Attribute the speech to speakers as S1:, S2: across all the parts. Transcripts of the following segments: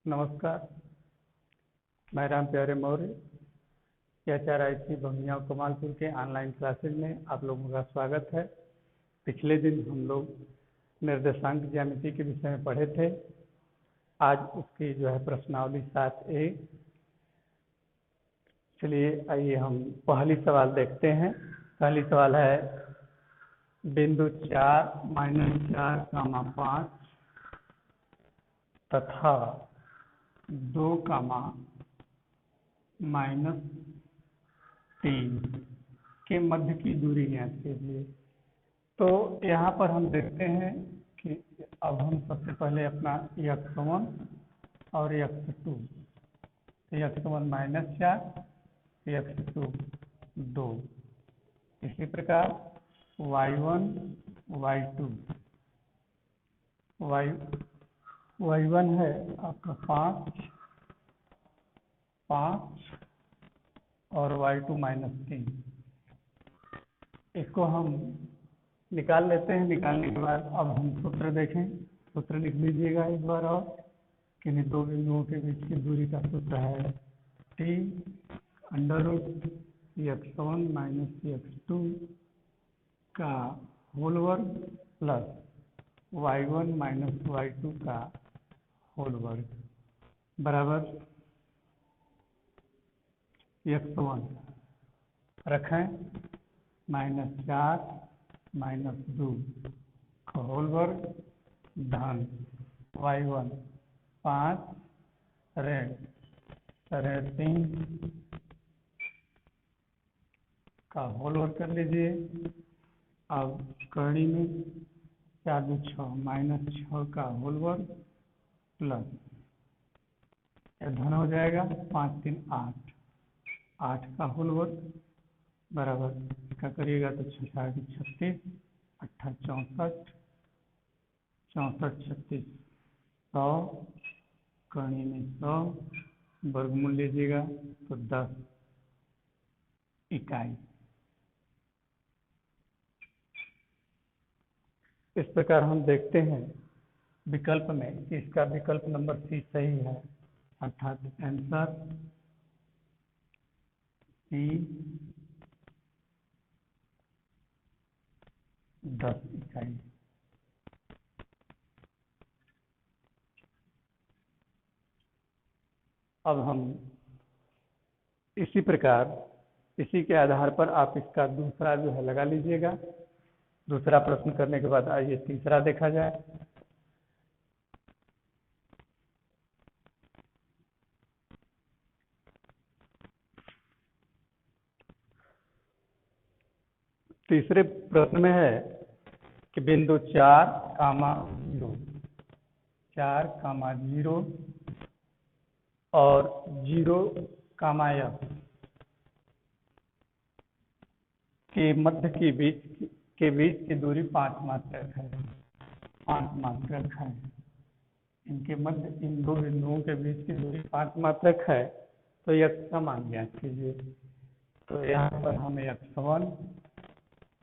S1: नमस्कार, मैं राम प्यारे मौर्य HRIC बंगिया कमालपुर के ऑनलाइन क्लासेज में आप लोगों का स्वागत है। पिछले दिन हम लोग निर्देशांक ज्यामिति के विषय में पढ़े थे। आज उसकी प्रश्नावली 7A। चलिए आइए हम पहली सवाल देखते हैं। पहली सवाल है बिंदु 4 -4, 5 तथा 2, -3 के मध्य की दूरी ज्ञात कीजिए। तो यहाँ पर हम देखते हैं कि अब हम सबसे पहले अपना x1 और x2, x1 -4, x2 2, इसी प्रकार y1 y2 y1 है आपका 5 और y2 -3। इसको हम निकाल लेते हैं। निकालने के बाद अब हम सूत्र देखें। सूत्र लिख लीजिएगा एक बार और कि दो बिंदुओं के बीच की दूरी का सूत्र है t √x1 - x2 का होल वर्ग प्लस y1 - y2 का होल वर्ग बराबर x1 रखें -4 -2 का होल वर्ग धन y1 5 ऋण 3 का होल वर्ग कर लीजिए। अब कड़ी में 4 2 6 -6 का होल वर्ग प्लस धन हो जाएगा 5 3 8 का होल वर्ग बराबर इसका करिएगा तो 6 4 36 8 64 64 36 100 कड़ी में 100 वर्गमूल लीजिएगा तो 10 इकाई। इस प्रकार हम देखते हैं विकल्प में कि इसका विकल्प नंबर C सही है, अर्थात आंसर C 10 इकाई। अब हम इसी प्रकार इसी के आधार पर आप इसका दूसरा लगा लीजिएगा। दूसरा प्रश्न करने के बाद आइए तीसरा देखा जाए। तीसरे प्रश्न में है कि बिंदु 4, 0 और 0, f के मध्य के बीच की दूरी 5 मात्रक है। 5 मात्रक है। इनके मध्य इन दो बिंदुओं के बीच की दूरी 5 मात्रक है। तो x का मान ज्ञात कीजिए। तो यहाँ पर हम x1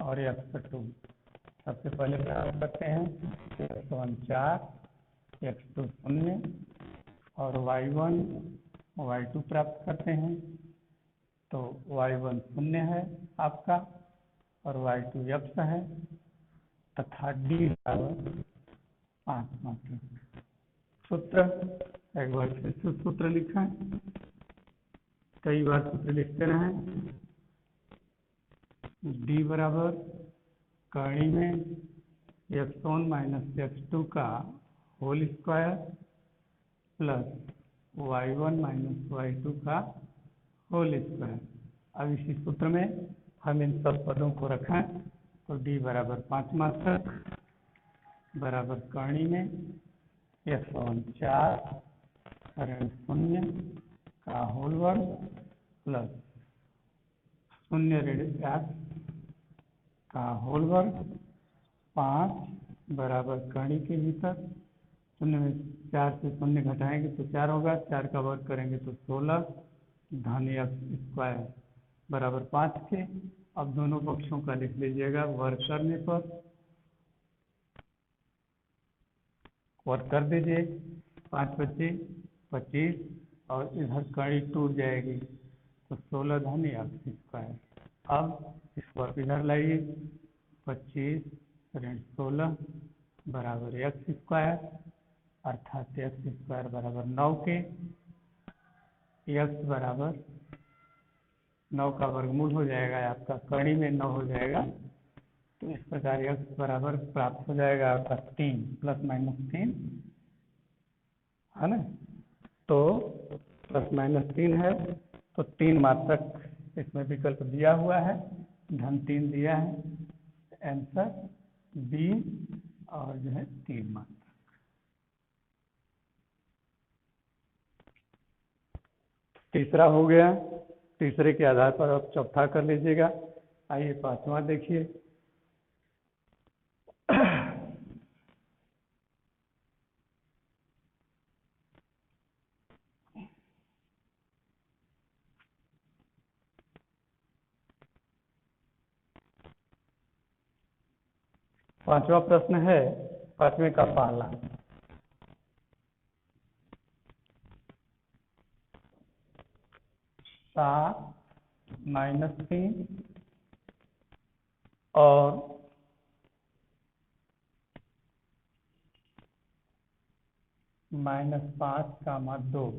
S1: और x2 सबसे पहले प्राप्त करते हैं। x1 4, x2 0 और y1 y2 प्राप्त करते हैं। तो y1 0 है आपका और y2 f है तथा d बराबर 5 मात्रक। सूत्र एक बार फिर से सूत्र लिखें, कई बार सूत्र लिखते रहें। d बराबर कड़ी में x1 - x2 का whole square plus y1 - y2 का होल स्क्वायर। अब इसी सूत्र में हम इन सब पदों को रखें तो d बराबर 5 मात्रक बराबर कड़ी में x1 4 ऋण 0 का होल वर्ग प्लस 0 ऋण 4 का होल वर्ग 5 बराबर कड़ी के भीतर 0 में 4 से 0 घटाएंगे तो 4 होगा। 4 का वर्ग करेंगे तो 16 धन स्क्वायर बराबर 5 के। अब दोनों पक्षों का लिख लीजिएगा। वर्ग करने पर वर्ग कर दीजिए। 5 25 25 और इधर कड़ी टूट जाएगी तो 16 धन एक्स स्क्वायर। अब इसको आप इधर लाइए, 25 ऋण 16 बराबर एक्स स्क्वायर, अर्थात एक्स स्क्वायर बराबर 9 के। एक्स बराबर 9 का वर्गमूल हो जाएगा, आपका कड़ी में 9 हो जाएगा, तो इस प्रकार एक्स बराबर प्राप्त हो जाएगा आपका 3 प्लस माइनस 3 है ना। तो प्लस माइनस 3 है तो 3 मात्रक इसमें विकल्प दिया हुआ है, धन 3 दिया है, आंसर बी और जो है 3 मात्रक। तीसरा हो गया, तीसरे के आधार पर आप चौथा कर लीजिएगा। आइए पांचवा देखिए। पांचवा प्रश्न है पांचवें का पहला। -3 और -5, 2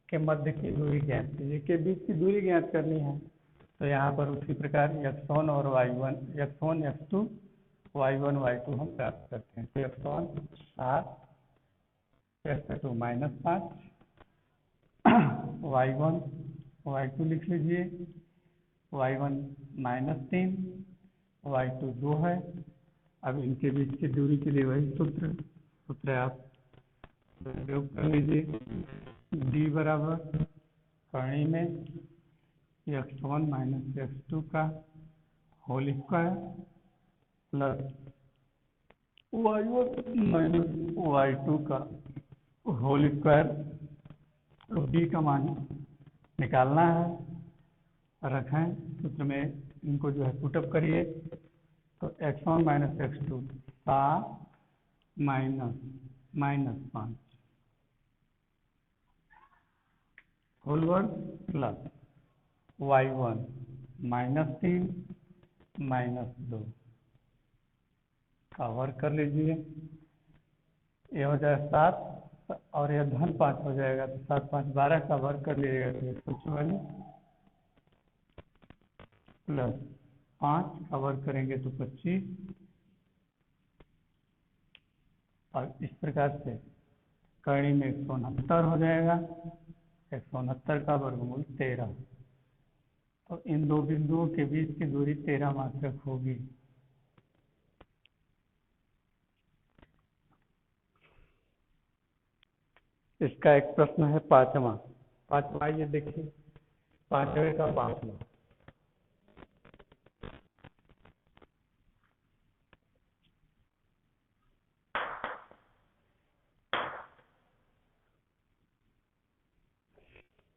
S1: के मध्य की दूरी ज्ञात कीजिए। के बीच की दूरी ज्ञात करनी है तो यहाँ पर उसी प्रकार x1 और y1, x1 x2 y1 y2 हम प्राप्त करते हैं। तो x1 7, x2 -5, y1 y2 लिख लीजिए, y1 -3, y2 2 है। अब इनके बीच की दूरी के लिए वही सूत्र आप प्रयोग कर लीजिए। d बराबर कड़ी में x1 माइनस x2 का whole square plus y1 minus y2 का होल स्क्वायर। तो d का मान निकालना है, रखें सूत्र में, इनको जो है पुटअप करिए। तो x1 माइनस x2 -5 होल वर्ग प्लस y1 -3 -2 का वर्ग कर लीजिए। ये हो जाएगा 7 और यह धन 5 हो जाएगा, तो 7 5 12 का वर्ग कर लीजिएगा तो 144 प्लस 5 का वर्ग करेंगे तो 25, और इस प्रकार से कड़ी में 169 हो जाएगा। 169 का वर्गमूल 13। तो इन दो बिंदुओं के बीच की दूरी 13 मात्रक होगी। इसका एक प्रश्न है पांचवा ये देखिए, पांचवे का पांचवा।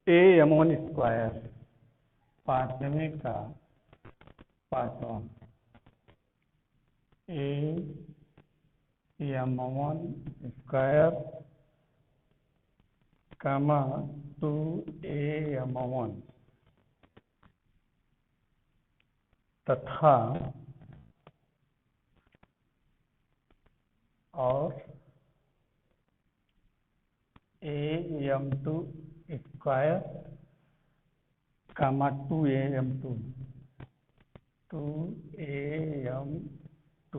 S1: a(m1 स्क्वायर), पांचवे का पांचवा, a(m1 स्क्वायर, 2a(m1) तथा और a(m2 स्क्वायर, 2a(m2), 2a(m2),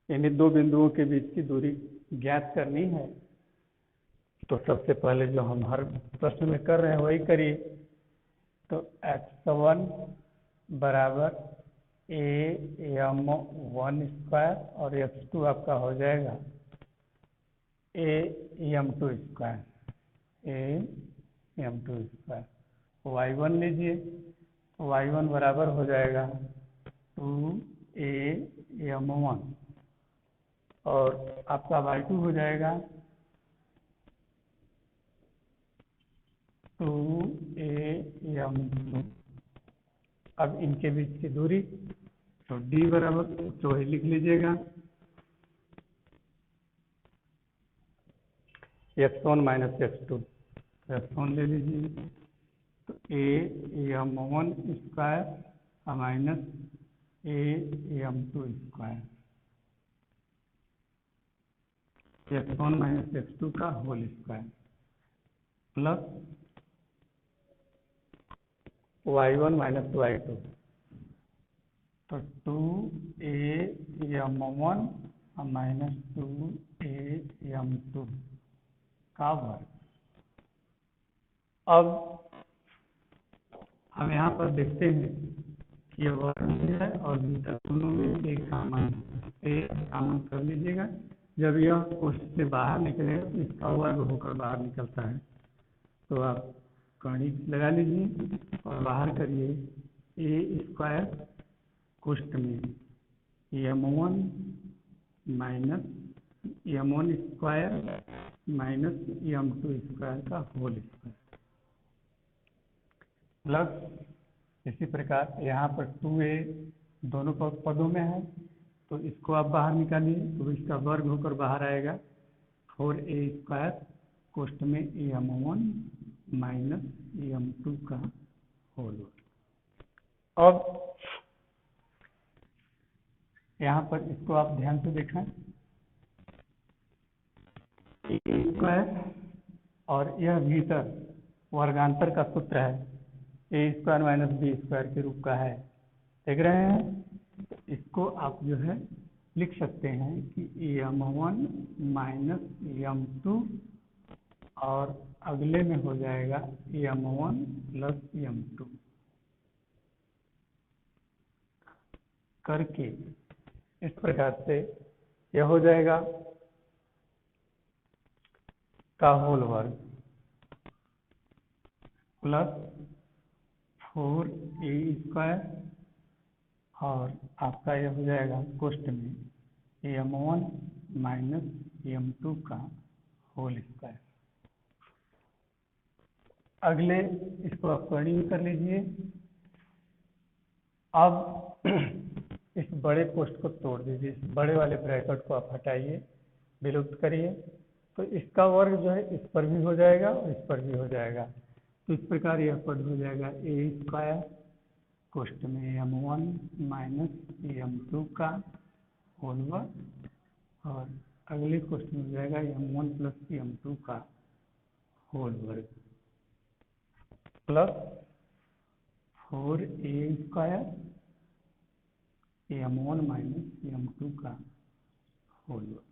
S1: यानी दो बिंदुओं के बीच की दूरी ज्ञात करनी है। तो सबसे पहले जो हम हर प्रश्न में कर रहे हैं वही करिए। तो x1 बराबर a(m1 स्क्वायर और x2 आपका हो जाएगा a(m2 square, a(m2 square. y1 लीजिए, y1 बराबर हो जाएगा 2a(m1) और आपका y2 हो जाएगा 2a(m2). अब इनके बीच की दूरी, तो d बराबर तो वही लिख लीजिएगा, x1 माइनस x2, x1 ले लीजिए तो a m1 square minus a m2 square, x1 minus x2 का whole square plus y1 minus y2, तो 2a m1 minus 2a m2 का वर्ग। अब हम यहाँ पर देखते हैं कि ये वर्ग भी है और भीतर दोनों में एक सामान है, एक सामान कर लीजिएगा। जब यह कोष्ठ से बाहर निकलेगा तो इसका वर्ग होकर बाहर निकलता है, तो आप कड़ी लगा लीजिए और बाहर करिए ए स्क्वायर कोष्ठ में m1 minus m1 square minus m2 square का होल स्क्वायर प्लस इसी प्रकार यहाँ पर 2a दोनों पदों में है, तो इसको आप बाहर निकालिए तो इसका वर्ग होकर बाहर आएगा 4a स्क्वायर कोष्ठ में m1 माइनस m2 का होल वर्ग। अब यहाँ पर इसको आप ध्यान से देखें, a स्क्वायर और यह भीतर वर्गांतर का सूत्र है, ए स्क्वायर माइनस बी स्क्वायर के रूप का है, देख रहे हैं। तो इसको आप जो है लिख सकते हैं कि m1 माइनस m2 और अगले में हो जाएगा m1 प्लस m2 करके इस प्रकार से यह हो जाएगा का होल वर्ग प्लस 4a स्क्वायर और आपका यह हो जाएगा कोष्ठ में m1 माइनस m2 का होल स्क्वायर। अगले इसको आप करनी कर लीजिए। अब इस बड़े कोष्ठ को तोड़ दीजिए, इस बड़े वाले ब्रैकेट को आप हटाइए, विलुप्त करिए, तो इसका वर्ग जो है इस पर भी हो जाएगा और इस पर भी हो जाएगा। तो इस प्रकार यह पद हो जाएगा ए स्क्वायर कोष्ठ में m1 माइनस m2 का होल वर्ग और अगले कोष्ठ में हो जाएगा m1 प्लस m2 का होल वर्ग plus 4a square m1 minus m2 का होल वर्ग।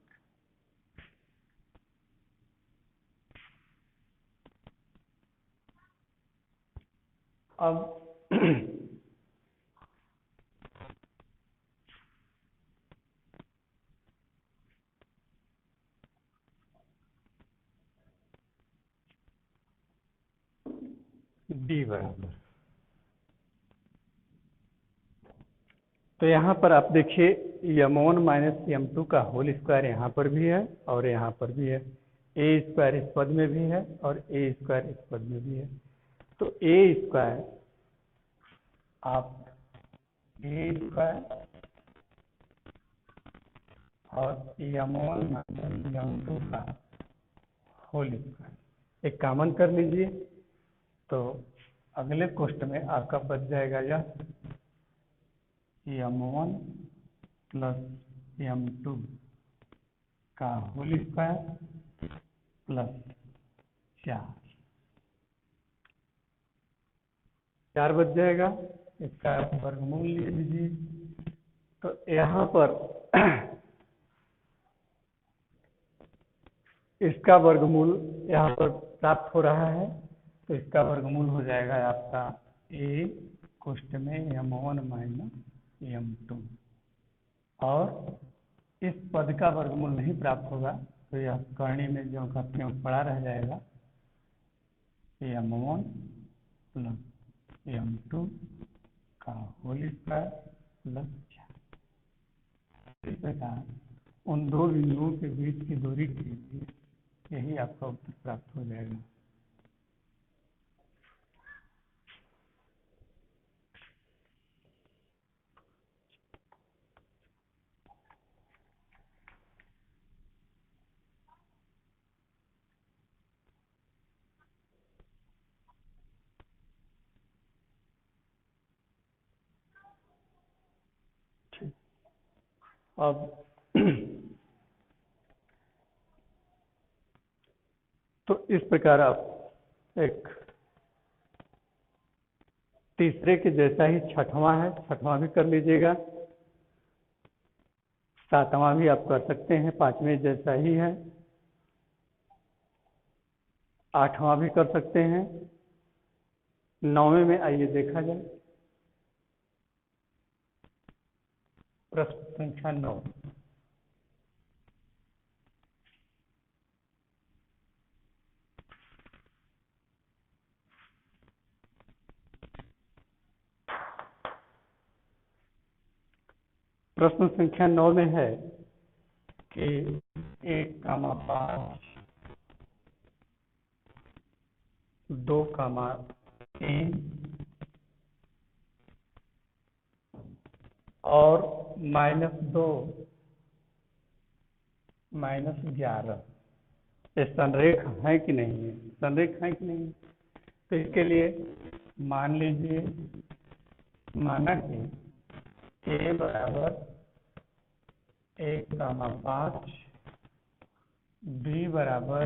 S1: अब d बराबर, तो यहाँ पर आप देखिए m1 माइनस m2 का होल स्क्वायर यहाँ पर भी है और यहाँ पर भी है, a स्क्वायर इस पद में भी है और a स्क्वायर इस पद में भी है। तो a स्क्वायर आप a स्क्वायर और m1 माइनस m2 का होल स्क्वायर एक कॉमन कर लीजिए, तो अगले कोष्ठ में आपका बच जाएगा यह m1 प्लस m2 का होल स्क्वायर प्लस 4 बच जाएगा, इसका वर्गमूल ले लीजिए। तो यहाँ पर इसका वर्गमूल यहाँ पर प्राप्त हो रहा है, तो इसका वर्गमूल हो जाएगा आपका a कोष्ठ में m1 माइनस m2 और इस पद का वर्गमूल नहीं प्राप्त होगा, तो यह करनी में जो का त्यों पड़ा रह जाएगा m1 प्लस m2 का होल स्क्वायर प्लस 4। इस प्रकार उन दो बिंदुओं के बीच की दूरी के लिए यही आपका उत्तर प्राप्त हो जाएगा। अब तो इस प्रकार आप एक तीसरे के जैसा ही छठवां है, छठवां भी कर लीजिएगा, सातवां भी आप कर सकते हैं, पांचवें जैसा ही है, आठवां भी कर सकते हैं, नौवें में आइए देखा जाए। प्रश्न संख्या 9। प्रश्न संख्या 9 में है कि 1,5 2,3 और -2 -11 ये संरेख है कि नहीं है, संरेख है कि नहीं है? तो इसके लिए मान लीजिए, माना कि a बराबर 1,5 b बराबर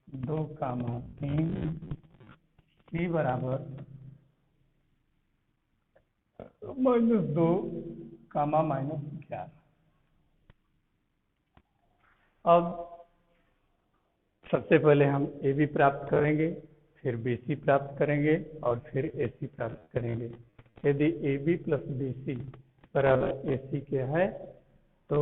S1: 2,3 c बराबर -2, -11। अब सबसे पहले हम ए बी प्राप्त करेंगे, फिर बी सी प्राप्त करेंगे और फिर ए सी प्राप्त करेंगे। यदि A B plus B C बराबर ए सी के है तो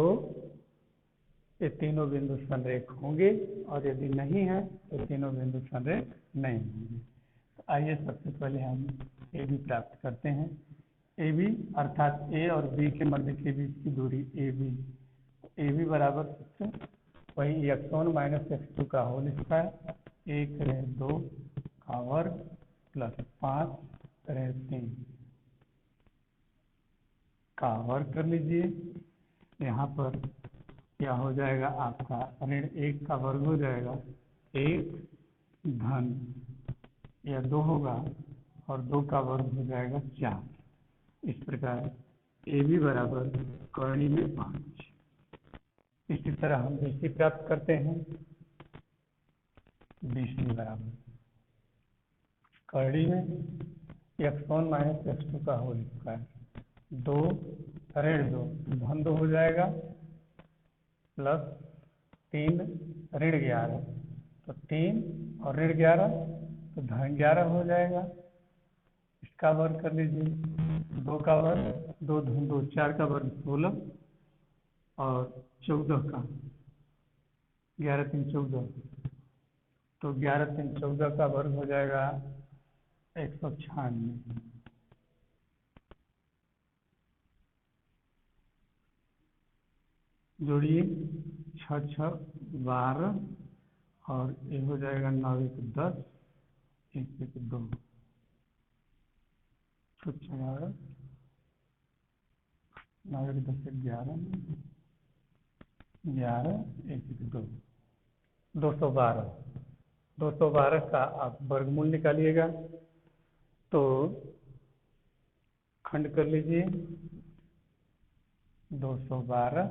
S1: ये तीनों बिंदु संरेख होंगे, और यदि नहीं है तो तीनों बिंदु संरेख नहीं होंगे। तो आइए सबसे पहले हम ए बी प्राप्त करते हैं। ए बी अर्थात ए और बी के मध्य के बीच की दूरी ए बी। ए बी बराबर वही x1 - x2 का होल स्क्वायर, 1 2 का वर्ग प्लस 5 3 का वर्ग कर लीजिए। यहाँ पर क्या हो जाएगा, आपका ऋण 1 का वर्ग हो जाएगा, 1 धन या 2 होगा और 2 का वर्ग हो जाएगा 4। इस प्रकार ए बी बराबर कर्ण में 5। इसी तरह हम बी सी प्राप्त करते हैं। बी सी बराबर कर्ण में x1 - x2 का होल स्क्वायर, 2 ऋण 2 धन 2 हो जाएगा, प्लस 3 ऋण 11, तो 3 और ऋण 11 तो धन 11 हो जाएगा। इसका वर्ग कर लीजिए, 2 का वर्ग 2 धन 2 4 का वर्ग 16 और 14 का 11 3 14, तो 11 3 14 का वर्ग हो जाएगा 196। जोड़िए 6 6 12 और ये हो जाएगा 9 1 10 1 1 2, तो 4 9 1 10 11 11 1 1 2 212। 212 का आप वर्गमूल निकालिएगा तो खंड कर लीजिए, 212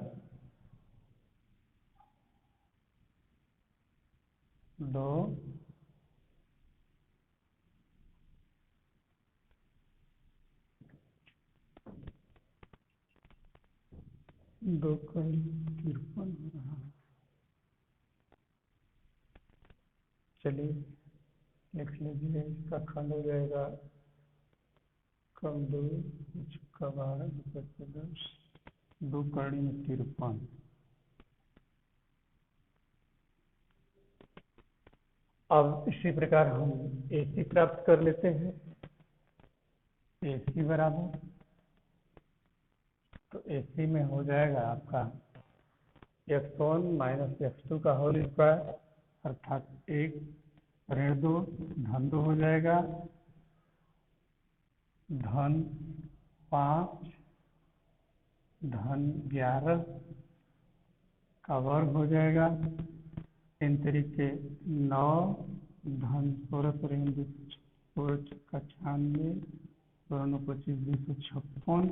S1: 2 2 53 हो रहा है। चलिए लिख लीजिए, इसका खंड हो जाएगा कम 2 का 12 10 2 कर्ण में 53। अब इसी प्रकार हम ए सी प्राप्त कर लेते हैं। ए सी बराबर, तो ए सी में हो जाएगा आपका x1 - x2 का होल स्क्वायर, अर्थात 1 ऋण 2 धन 2 हो जाएगा, धन 5 धन 11 का वर्ग हो जाएगा, 3 तरीके 9 धन 16 16 का 96 16 25 256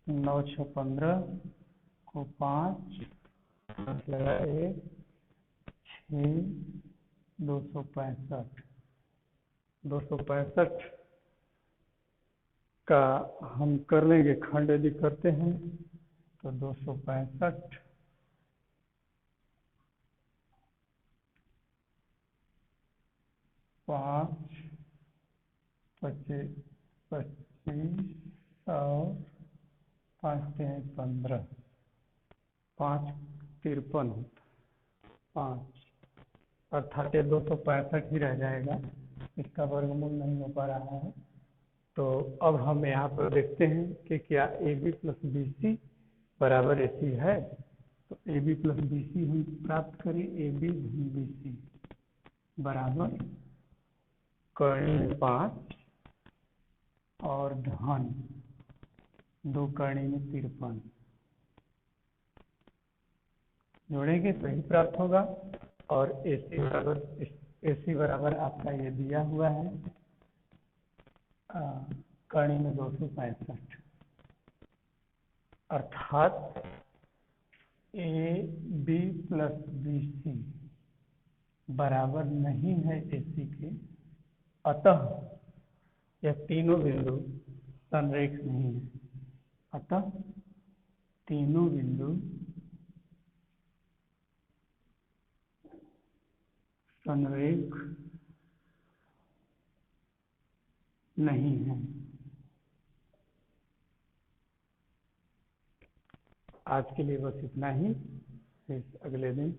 S1: 9 6 15 को 5 लगा 1 6 265 का हम कर लेंगे खंड यदि करते हैं तो 265 5 25 और 5 3 15 5 53 5 अर्थात ये 265 ही रह जाएगा, इसका वर्गमूल नहीं हो पा रहा है। तो अब हम यहाँ पर देखते हैं कि क्या A B plus B C बराबर ए सी है। तो A B plus B C हम प्राप्त करें, ए बी धन बी सी बराबर करनी में 5 और धन 2 करनी में 53 जोड़ेंगे तो ही प्राप्त होगा। और ए सी बराबर आपका ये दिया हुआ है करनी में 265 अर्थात A B plus B C बराबर नहीं है ए सी के, अतः यह तीनों बिंदु संरेख नहीं है। अतः तीनों बिंदु संरेख नहीं है। आज के लिए बस इतना ही, फिर अगले दिन